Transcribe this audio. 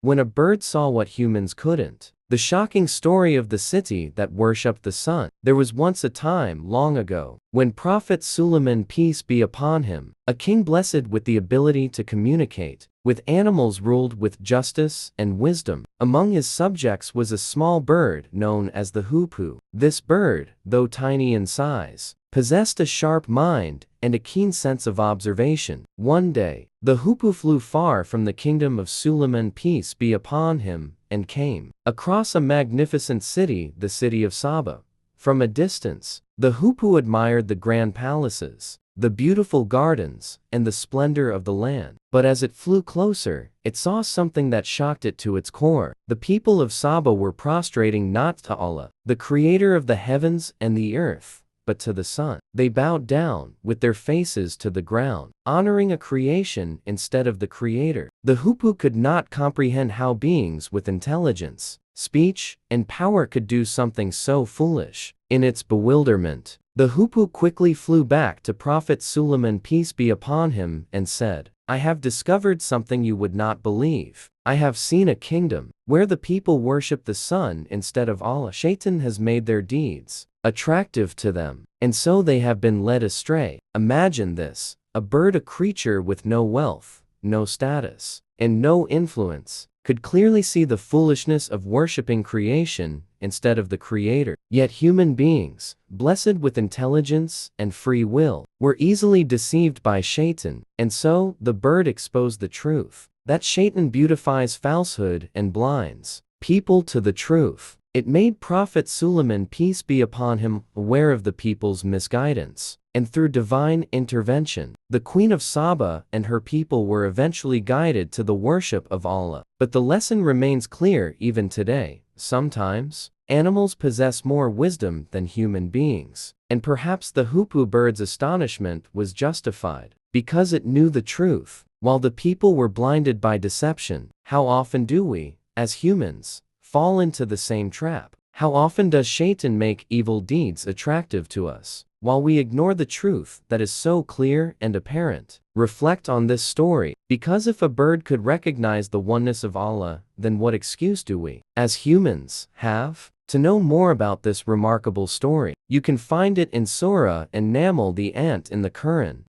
when a bird saw what humans couldn't. The shocking story of the city that worshipped the sun. There was once a time long ago when Prophet Suleiman, peace be upon him, a king blessed with the ability to communicate with animals, ruled with justice and wisdom. Among his subjects was a small bird known as the hoopoe. This bird, though tiny in size, possessed a sharp mind and a keen sense of observation. One day, the hoopoe flew far from the kingdom of Suleiman, peace be upon him, and came across a magnificent city, the city of Saba. From a distance, the hoopoe admired the grand palaces, the beautiful gardens, and the splendor of the land. But as it flew closer, it saw something that shocked it to its core. The people of Saba were prostrating not to Allah, the creator of the heavens and the earth, but to the sun. They bowed down, with their faces to the ground, honoring a creation instead of the creator. The hoopoe could not comprehend how beings with intelligence, speech, and power could do something so foolish. In its bewilderment, the hoopoe quickly flew back to Prophet Suleiman, peace be upon him, and said, "I have discovered something you would not believe. I have seen a kingdom where the people worship the sun instead of Allah. Shaitan has made their deeds attractive to them, and so they have been led astray." Imagine this: a bird, a creature with no wealth, no status, and no influence, could clearly see the foolishness of worshipping creation instead of the creator. Yet human beings, blessed with intelligence and free will, were easily deceived by Shaitan, and so the bird exposed the truth, that Shaitan beautifies falsehood and blinds people to the truth. It made Prophet Suleiman, peace be upon him, aware of the people's misguidance, and through divine intervention, the Queen of Saba and her people were eventually guided to the worship of Allah. But the lesson remains clear even today. Sometimes, animals possess more wisdom than human beings, and perhaps the hoopoe bird's astonishment was justified, because it knew the truth, while the people were blinded by deception. How often do we, as humans, fall into the same trap? How often does Shaitan make evil deeds attractive to us, while we ignore the truth that is so clear and apparent? Reflect on this story, because if a bird could recognize the oneness of Allah, then what excuse do we, as humans, have? To know more about this remarkable story, you can find it in Surah An-Naml, the ant in the Quran.